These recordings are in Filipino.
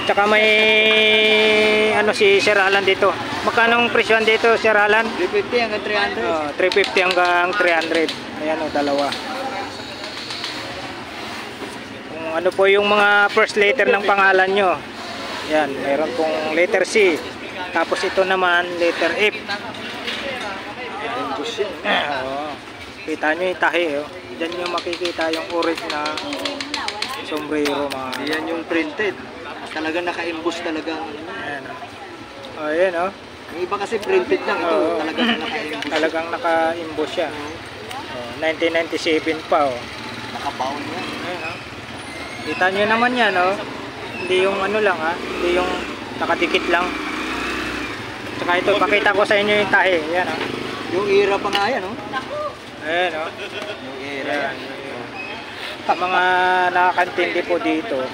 Tsaka may ano si Sir Alan dito. Magkano ang presyon dito, Sir Alan? 350 hanggang 300. 350 hanggang 300. Ayan o, dalawa. Kung ano po yung mga first letter ng pangalan nyo. Ayan, meron pong letter C. Tapos ito naman, letter F. Kita nyo yung tahi. Oh. Diyan nyo makikita yung orig na sombrero. Yan yung printed. Talagang naka-emboss talagang. Ayan o. Oh, ayan o. Yung iba kasi printed lang. Ito talagang naka-emboss. Talagang naka-emboss siya. 1997 pa o. Nakabaon yan. Ayan o. Kita nyo naman yan o. Hindi yung ano lang ha. Hindi yung nakadikit lang. Tsaka ito, pakita ko sa inyo yung tahi. Ayan o. Yung era pa nga yan o. Ayan o. Yung era yan. Ang mga nakakantindi po dito.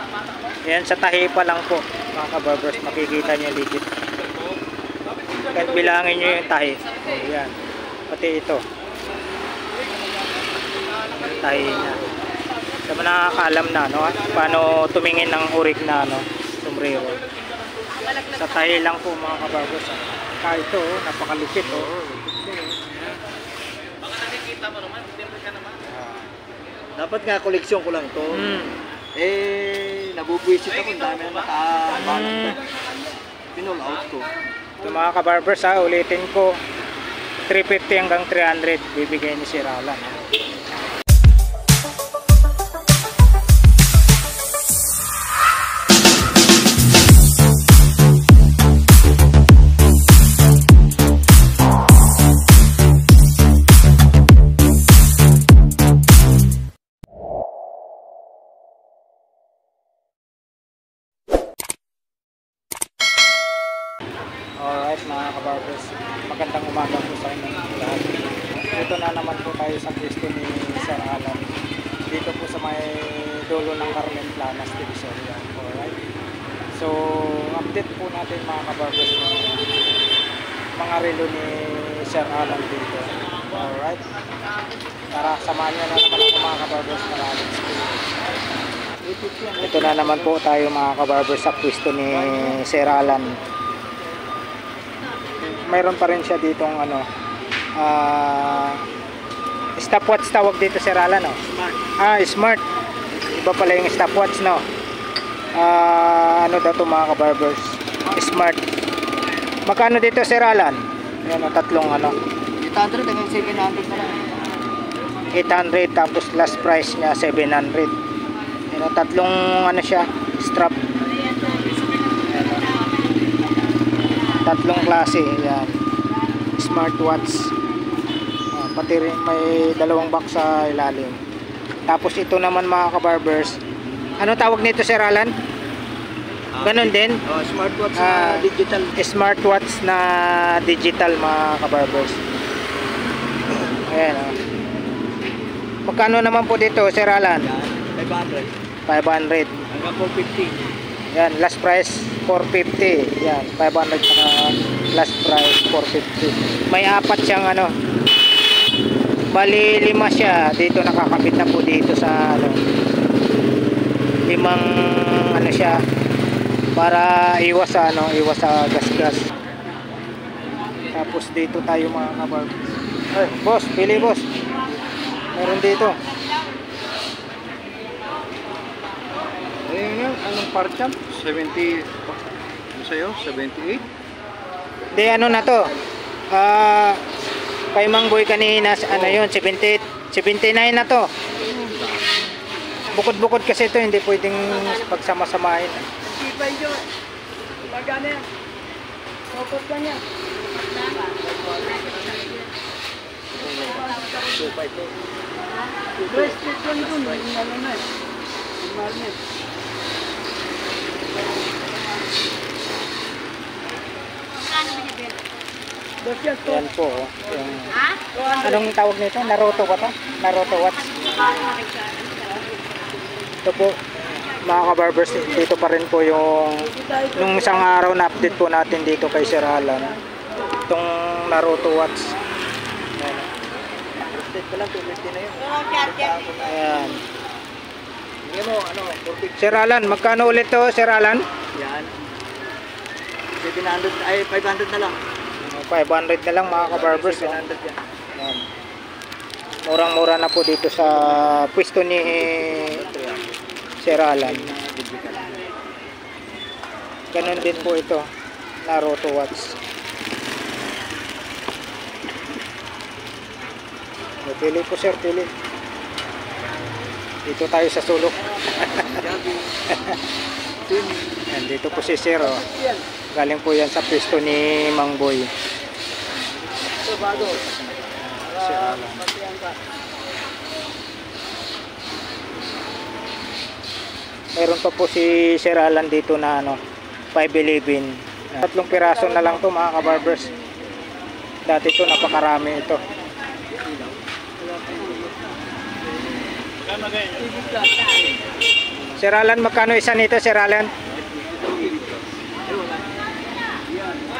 Ayan, sa tahi pa lang po. Mga kabarbers, makikita nyo legit. Kahit bilangin nyo yung tahi. Ayan. Pati ito. Yung tahi niya. Sa mga nakakaalam na, no? Paano tumingin ng urig na, no? Sombrero. Sa tahi lang po mga kabarbers. Kaya ito, napakalupit, oh. Dapat nga koleksyon ko lang to. Nabubuisit ako. Dami na nakabalot. Pinull out ko. Ito mga kabarbers ha, ulitin ko. 350 hanggang 300 bibigay ni Sir Alan. Alright mga kabarbers, magandang umaga po sa inyo lahat. Dito na naman po tayo sa pwesto ni Sir Alan. Dito po sa may dulo ng Carmen Planas Divisoria. Alright. So, update po natin mga kabarbers ng mga relo ni Sir Alan dito. Alright. Tara, samahan nyo na naman ako mga kabarbers. Maraming ito na naman po tayo mga kabarbers sa pwesto ni Sir Alan. Mayroon pa rin siya ditong ano, stopwatch tawag dito Sir Alan, no? Smart. Smart. Iba pala yung stopwatch, no? Ano daw ito mga kabarbers? Smart. Magkano dito Sir Alan? Yan o, tatlong ano. 800 hanggang 700 na lang. 800 tapos last price niya 700. Yan o, tatlong ano siya, strap. Tatlong klase, yan. Smartwatch. Pati rin may dalawang box sa ilalim. Tapos ito naman mga kabarbers. Ano tawag nito Sir Alan? Ganon din? Smartwatch na digital. Smartwatch na digital mga kabarbers. Ayan o. Magkano naman po dito Sir Alan? 500. 500. Hanggang 450. Yan, last price 450. Yan, 500 saka last price 450. May apat siyang ano. Bali 5 siya. Dito nakakabit na po dito sa ano. 5 ano siya para iwas sa ano, iwas sa gas-gas. Tapos dito tayo mga kabarbers. Ay, boss, pili boss. Meron dito. Ayun yun, anong part yan? 70, ano sa'yo? 78? Di ano na to, kay Mang Boy kanina, ano yun, 79 na to. Bukod-bukod kasi ito, hindi pwedeng pagsama-samahin. Sipay yun, magana yan. Sopot lang yan. Sipay to. Restrict lang dun, ano na eh. Marnet. Yan po. Yung, anong tawag nito? Naruto ba ito? Naruto watch. Ito po mga kabarbers, dito pa rin po yung nung isang araw na update po natin dito kay Sir Alan. Itong Naruto watch. Ayan. Update ko lang, 250 na yun. Ayan. Hindi mo, ano, 450. Sir Alan, magkano ulit to, Sir Alan? Yan. 700, ay 500 na lang. 500 na lang mga kabarbers. 700 yan. Yan. Murang-mura na po dito sa pwesto ni Sir Alan. Ganun din po ito, Naruto watch. Pili po sir, pili. Dito tayo sa sulok. Yan, dito po si Sir. Oh. Galing po yan sa pwesto ni Mang Boy. Ito bago. Sir Alan. Meron pa po si Sir Alan dito na ano, 511. 3 piraso na lang to mga kabarbers. Dati to napakarami ito. Sir Alan, magkano isa nito, Sir Alan?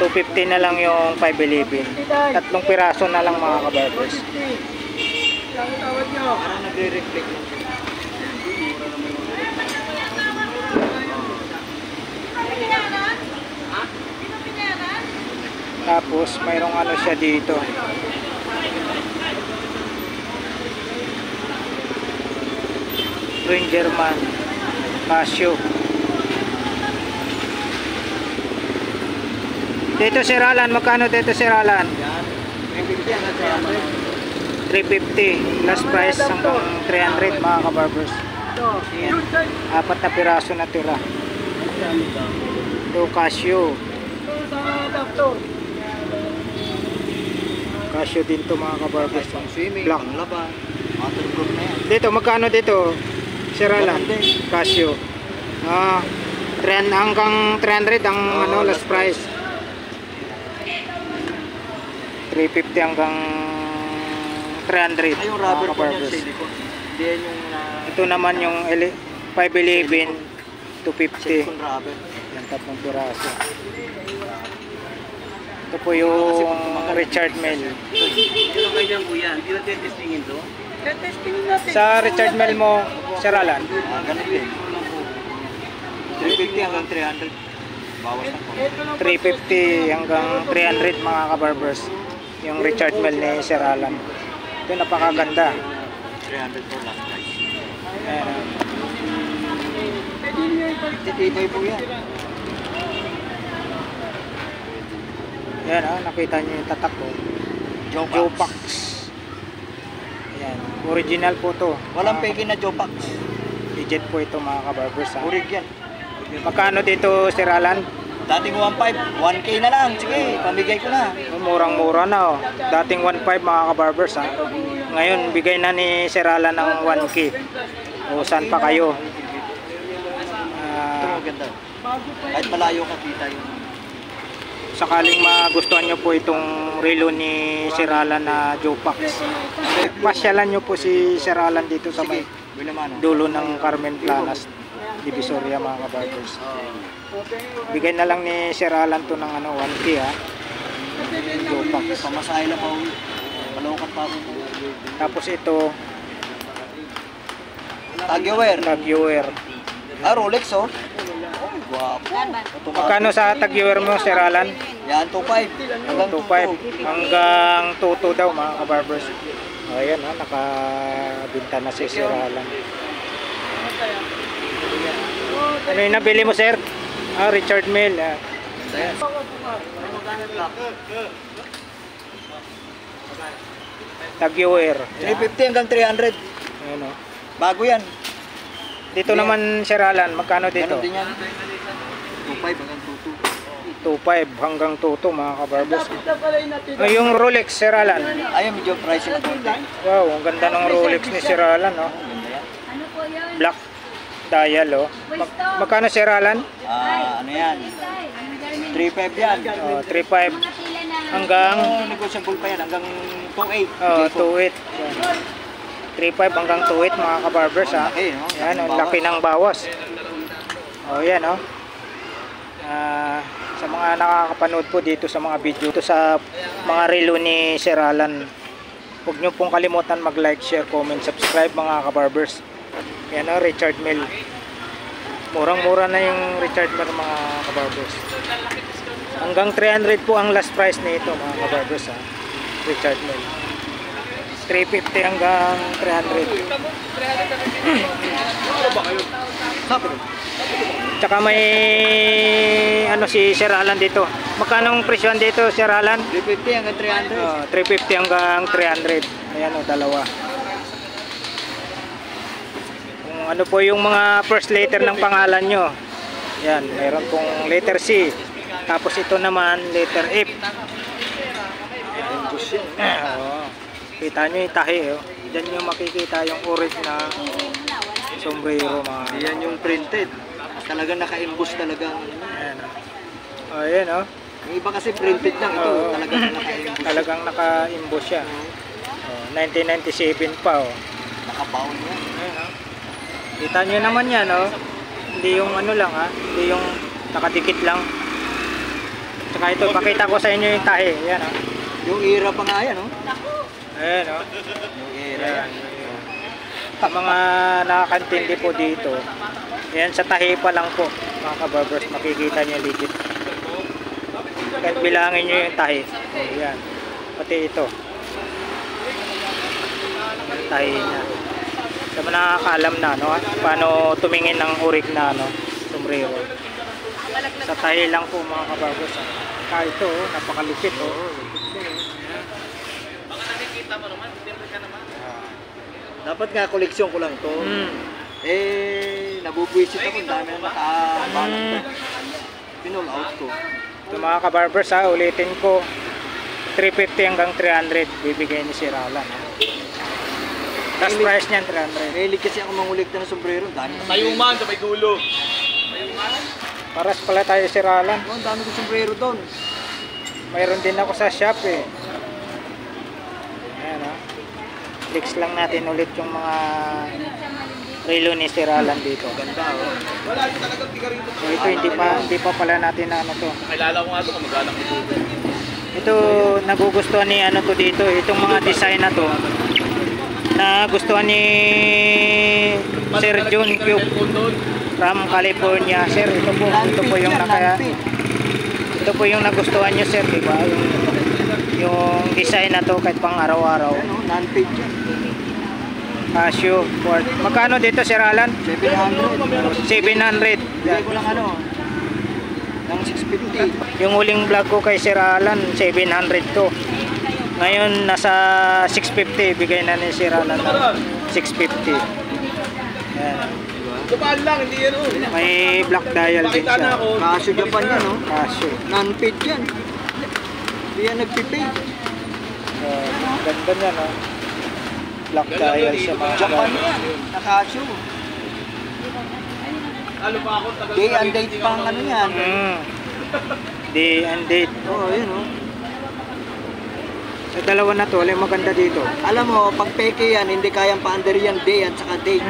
250 na lang yung 511. 3 piraso na lang mga kabarbers. Parang nagre-reflect lang. Tapos mayroong ano siya dito. Rangerman Casio. Dito Sir Alan, magkano dito Sir Alan? Yan. 350 ang nagre 350 last price hanggang 300 mga kabarbers. Yan. 4 na piraso na tira. Ito Casio. Casio din to mga kabarbers. Pang swimming, Black. pang laban, waterproof na yan. Dito magkano dito Sir Alan? Casio. 3 hanggang 300 ang ano last price. 350 hanggang 300 Ay, yung mga rubber po niya, kabarbers. silicone. Hindi yan yung Ito naman yung 511 250. silicone rubber. Yan 3 piraso. Ito po yung Richard Mille. Ano kayo dyan kuya? Hindi na testingin to? Testingin natin. Sa Richard Mille mo, Sir Alan? Ganun din. 350 hanggang 300. Bawas na po. 350 hanggang 300 mga kabarbers. Yung Richard Mille ni Sir Alan. Ito napakaganda. 300 po last price. Ayan. Titibay po yan. Ayan nakita niyo yung tatak ko. Jopax. Ayan. Original po to. Walang peke na Jopax. Legit po ito mga kabarbers. Urig yan. Magkano dito Sir Alan? Dating 1.5, 1K na lang. Sige, pamigay ko na. Murang-mura na oh. Dating 1.5 mga kabarbers ha. Ngayon bigay na ni Sir Alan ng 1K. O saan pa kayo? Ito maganda. Kahit malayo ka kita yun. Sakaling magustuhan nyo po itong relo ni Sir Alan na Jopax. Pasyalan nyo po si Sir Alan dito sa may dulo ng Carmen Planas, Divisoria mga kabarbers. Bigay na lang ni Sir Alan to ng ano, 1K ha. Jopax. Pamasahe lang pa uwi. Malawkan pa ako. Tapos ito, Tag-Heuer. Tag-Heuer. Rolex oh. Oh, guwapo. Magkano sa Tag-Heuer mo Sir Alan? Yan, 2.5. Hanggang 2.5 hanggang 2.2 daw mga kabarbers. Ayan ha, nakabinta na si Sir Alan. Ano yung nabili mo sir? Richard Mille. Ayan. Tag-Heuer. 350 hanggang 300. Ayan o. Bago yan. Dito naman Sir Alan, magkano dito? Ganon din yan. 2.5 hanggang 2.2. 2.5 hanggang 2.2 mga kabarbers. Yung Rolex Sir Alan. Ayun, medyo pricey na konti. Wow, ang ganda ng Rolex ni Sir Alan oh. Ano po yun? Black dial oh. Magkano Sir Alan? Ano yan? 3.5 yan. 3.5 Mga tila na hanggang Negotiable pa yan hanggang 2.8. 2.8. 3.5 hanggang 2.8 mga kabarbers ha. Okay, no? Yan, ang laki ng bawas. O yan o. Sa mga nakakapanood po dito sa mga video, ito sa mga relo ni Sir Alan. Huwag nyo pong kalimutan mag-like, share, comment, subscribe mga kabarbers. Yan o, Richard Mille. Murang-mura na yung Richard Mille mga kabarbers. Hanggang 300 po ang last price nito mga kabarbers ha. Richard Mille. 350 hanggang 300. Tsaka may ano si Sir Alan dito. Magkano ang presyon dito Sir Alan? 350 hanggang 300. 350 hanggang 300. Ayan o, dalawa. Kung ano po yung mga first letter ng pangalan nyo. Yan, mayroon pong letter C. Tapos ito naman, letter F. Oo. Kita nyo yung tahi. Oh. Diyan nyo makikita yung orig na sombrero. Yan yung printed. Talagang naka-emboss talagang. Ayan. Oh, ayan oh. Yung iba kasi printed lang. Ito Oo. talagang naka-emboss. Talagang naka-emboss siya. Oh, 1997 pa oh. Nakabaon yan. Ayan, oh. Kita nyo naman yan oh. Hindi yung ano lang ha. Hindi yung nakadikit lang. Tsaka ito, pakita ko sa inyo yung tahi. Ayan oh. Yung era pa nga yan, oh. Ayan oh. Yung era. Ayan. Sa mga nakakantindi po dito, ayan sa tahi pa lang po mga kabarbers, makikita nyo legit. Kahit bilangin nyo yung tahi. Ayan. Pati ito. Yung tahi niya. Sa mga nakakaalam na, no? Paano tumingin ng urig na sombrero. Sa tahi lang po mga kabarbers. Kaya ito, oh, napakalupit. Oh. Dapat nga koleksyon ko lang to. Nabubwisit ako. Ang dami na nakabalan. Pinol out ko. Ito mga kabarbers ha, ulitin ko. 350 hanggang 300 bibigay ni Sir Alan. Last price niyan 300. Mahilig kasi ako mangulekta ng sombrero. Dami. Tayuman sa may gulo. Paras pala tayo Sir Alan. Oh, ang dami ko sombrero doon. Mayroon din ako sa shop eh. Ayan ha. Fix lang natin ulit yung mga relo ni Sir Alan dito. Ganda, oh. Wala ito talagang tiga rito. So, ito hindi pa pala natin na ano to. Nakilala ko nga ito, kamag-anak ko dito. Ito nagugustuhan ni ano to dito, itong mga design na to. Nagustuhan ni Sir John Cube from California. Sir, ito po yung ito po yung nagustuhan niyo Sir, di ba? Yung design na to kahit pang araw-araw. Ano, non-page yan. Casio. Magkano dito Sir Alan? 700. 700. Bigay ko lang ano, ng 650. Yung huling vlog ko kay Sir Alan, 700 to. Ngayon, nasa 650. Bigay na ni Sir Alan ng 650. Ayan. Dupaan lang, hindi yan oh. May black dial din Pakita na siya. ako. Casio Japan yan, oh. Casio. Non-page yan. Hindi yan nagpipay. Ganda niya, no? Black dial siya mga Japan kabarbers. yan. Na Casio. Ano pa ako, tagal Day and date pang ano yan. Day and date. Oo, oh, yun, oh. Sa dalawa na to, alin maganda dito. Alam mo, pag peke yan, hindi kayang pa-under yan day at saka date.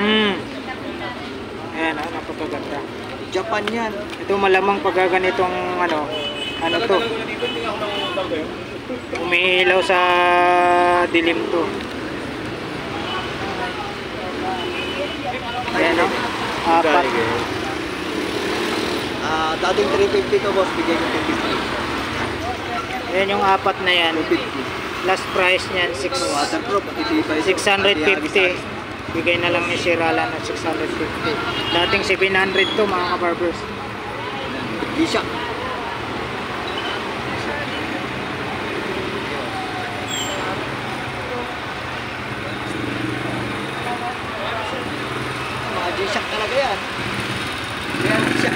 Ayan, napakaganda. Japan yan. Ito malamang pag ganitong ano to, umiilaw sa dilim to. Ayan o, apat. Dating 350 to, boss. Bigay ko 250. Ayan yung apat na yan. 250. Last price niyan, Waterproof, matitibay. 650. Bigay na lang ni Sir Alan ng 650. Dating 700 to mga kabarbers. G-Shock. Mga G-Shock talaga yan. Yan, G-Shock.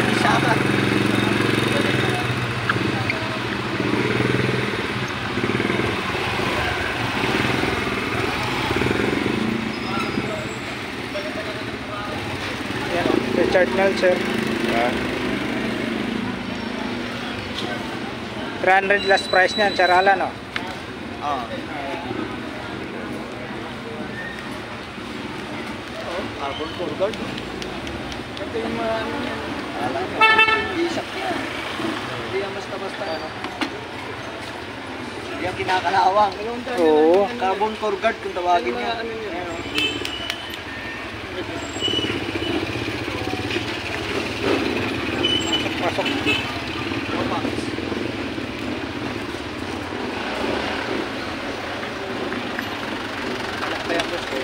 Ayan o, Richard Mille sir. 300 last price niyan, Sir Alan o. Carbon core guard. Ito yung mga ano yan. Alam mo, G-Shock yan. Hindi yan basta-basta. Hindi yan kinakalawang. Oo. Carbon core guard kung tawagin niya. Ayan, oh. Pasok. Kaya po siya.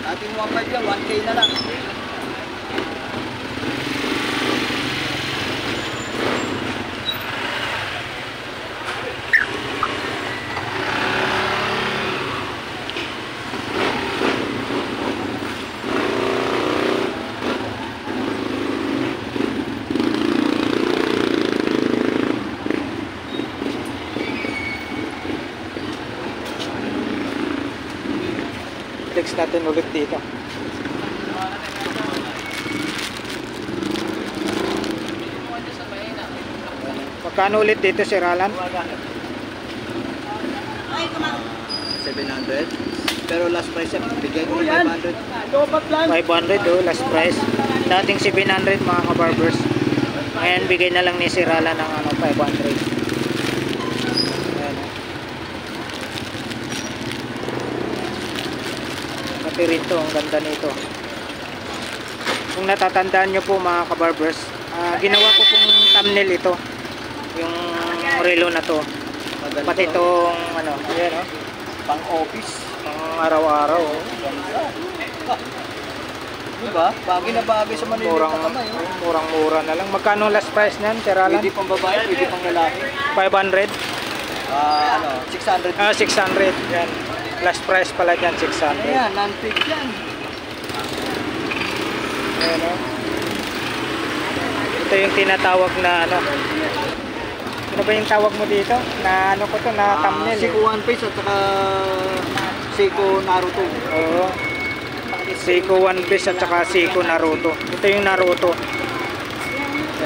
Ating 1.5 yan, 1K na lang. Flex natin ulit dito. Magkano ulit dito, Sir Alan? 700. Pero last price yan, bigay ko ng 500. 500 oh, last price. Dating 700 mga kabarbers. Ngayon bigay na lang ni Sir Alan ng ano, 500. Ayan. Pati rito, ang ganda nito. Kung natatandaan nyo po mga kabarbers, ginawa ko pong thumbnail ito. Yung relo na to. Maganda, Pati itong ano, ayan oh, pang office. pang araw-araw oh. Diba? Bagay na bagay sa maliliit na kamay. Oh. Murang-mura na lang. Magkano last price niyan, Sir Alan? Pwede pang babae, pwede pang lalaki. 500? 600. 600 yan. Last price pala dyan, 600. Ayan, non-fit yan. Ayan, oh. Ito yung tinatawag na ano. Ano ba yung tawag mo dito? Na ano ko to, na thumbnail. Seiko One Piece at saka Seiko Naruto. Oo. Seiko One Piece at saka Seiko Naruto. Ito yung Naruto.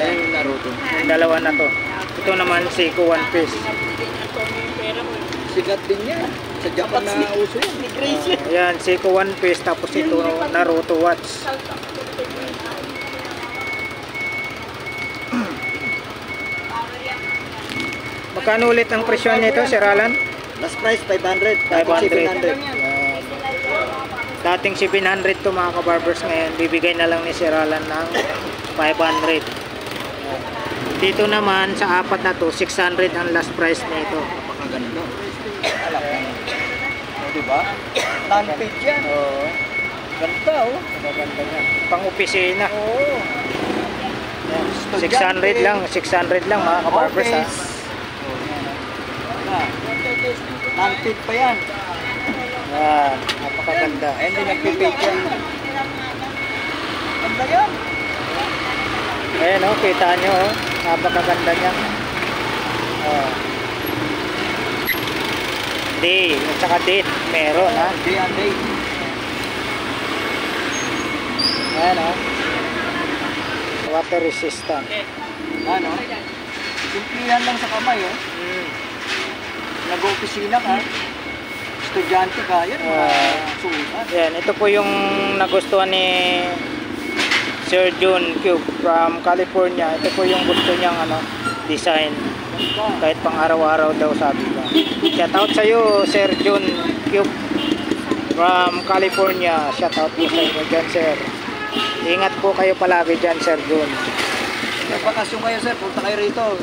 Ayan yung Naruto. Yung dalawa na to. Ito naman Seiko One Piece. Sikat din yan. Sa Japan na uso yan. Ayan, Seiko One Piece. Tapos ito Naruto watch. Magkano ulit ang presyo nito, Sir Alan? Last price 500. 500. Dating 700 to mga kabarbers, ngayon bibigay na lang ni Sir Alan ng 500. Dito naman sa apat na to, 600 ang last price nito. Napakaganda. Alak yan. O, diba? Non-fit yan. Oo, Ganda oh. maganda niya. Pang opisina. Oo. 600 lang, 600 lang mga kabarbers ha. Non-fit pa yan. Yan, napakaganda. Ayun din nagpipit yan. Ganda yan. Ayan o, kita nyo o. Napakaganda niya. Day, at saka date, meron ha. Day and day. Ayan o. Water resistant. Ano? Simplihan lang sa kamay oh. Nag-opisina ka. Estudyante ka. Yan mga sulat. Yan, ito po yung nagustuhan ni Sir John Cube from California. Ito po yung gusto niyang ano, design. Kahit pang araw-araw daw sabi ko. Shout out sa iyo, Sir John Cube from California. Shout out po sa inyo dyan, Sir. Ingat po kayo palagi dyan, Sir John. May bakasyon kayo sir. Punta kayo rito.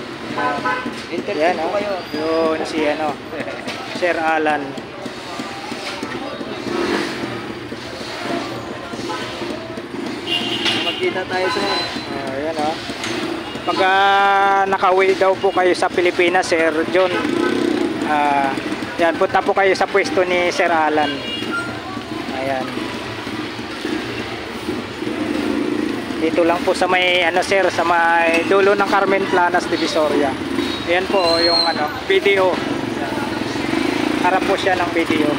Interview Yan po o. kayo. Yun si ano, Sir Alan. Magkita tayo sir. Ayan o. Pag nakauwi daw po kayo sa Pilipinas, Sir John, yan, punta po kayo sa pwesto ni Sir Alan. Ayan. Dito lang po sa may ano sir, sa may dulo ng Carmen Planas, Divisoria. Ayan po yung ano, video. Harap po siya ng video.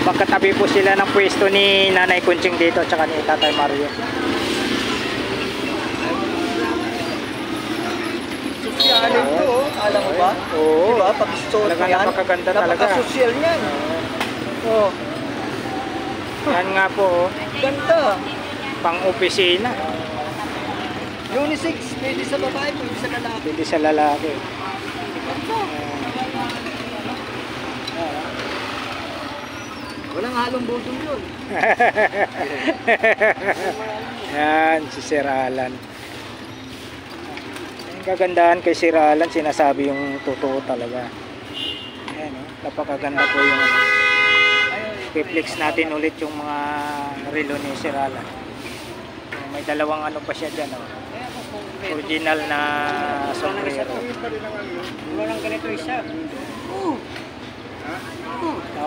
Magkatabi po sila ng pwesto ni Nanay Kunching dito at saka ni Tatay Mario. Sosyalin to oh. Alam mo ba? Oo. Diba? Pag-store mo Talaga yan. napakaganda talaga. Napaka-social yan. Oh. Yan nga po, oh, Ganda. pang opisina. Unisex. Pwede sa babae. Pwede sa lalaki. Pwede sa lalaki. Walang halong butong yun. Yan, si Sir Alan. Ang kagandahan kay Sir Alan, sinasabi yung totoo talaga. Ayan, oh, napakaganda po yung ano. I-flex natin ulit yung mga relo ni Sir Alan. May dalawang ano pa siya dyan, oh. Original na sombrero. Walang ganito isa.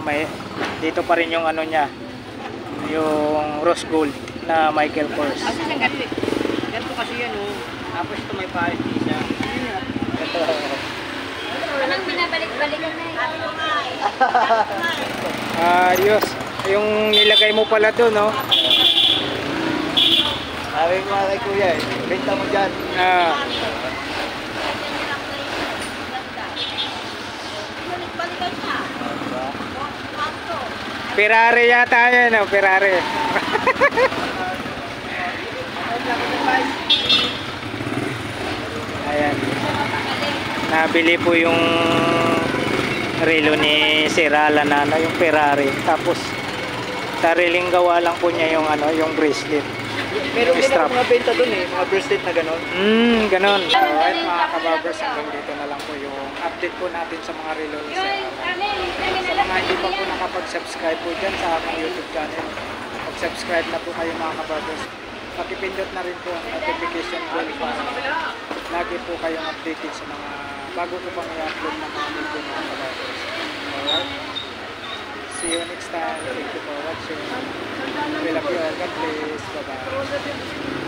May, dito pa rin yung ano niya, yung rose gold na Michael Kors. Kasi sa ganito. Ganito kasi yan, oh. Tapos ito may pares isa. Walang pinabalik-balikan na eh. Ayos. Yung nilagay mo pala doon, no? Sabi ko nga kay kuya eh, benta mo dyan. Balikan niya. Ferrari yata yan, no? Ferrari. Ayan. Nabili po yung relo ni Sir Alan na ano, yung Ferrari. Tapos sariling gawa lang po niya yung ano, yung bracelet. Meron din Strap. ako mga benta dun eh, mga bracelet na gano'n. Ganon. Alright mga kababers, hanggang dito na lang po yung update po natin sa mga relo ni Sir Alan. Sa mga hindi pa po nakapag-subscribe po dyan sa aking YouTube channel, mag-subscribe na po kayo mga kababers. Pakipindot na rin po ang notification bell para lagi po kayong updated sa mga bago ko pang i-upload na mga video mga kababers. Alright? See you next time. Thank you for watching. We love you all. God bless. Bye-bye.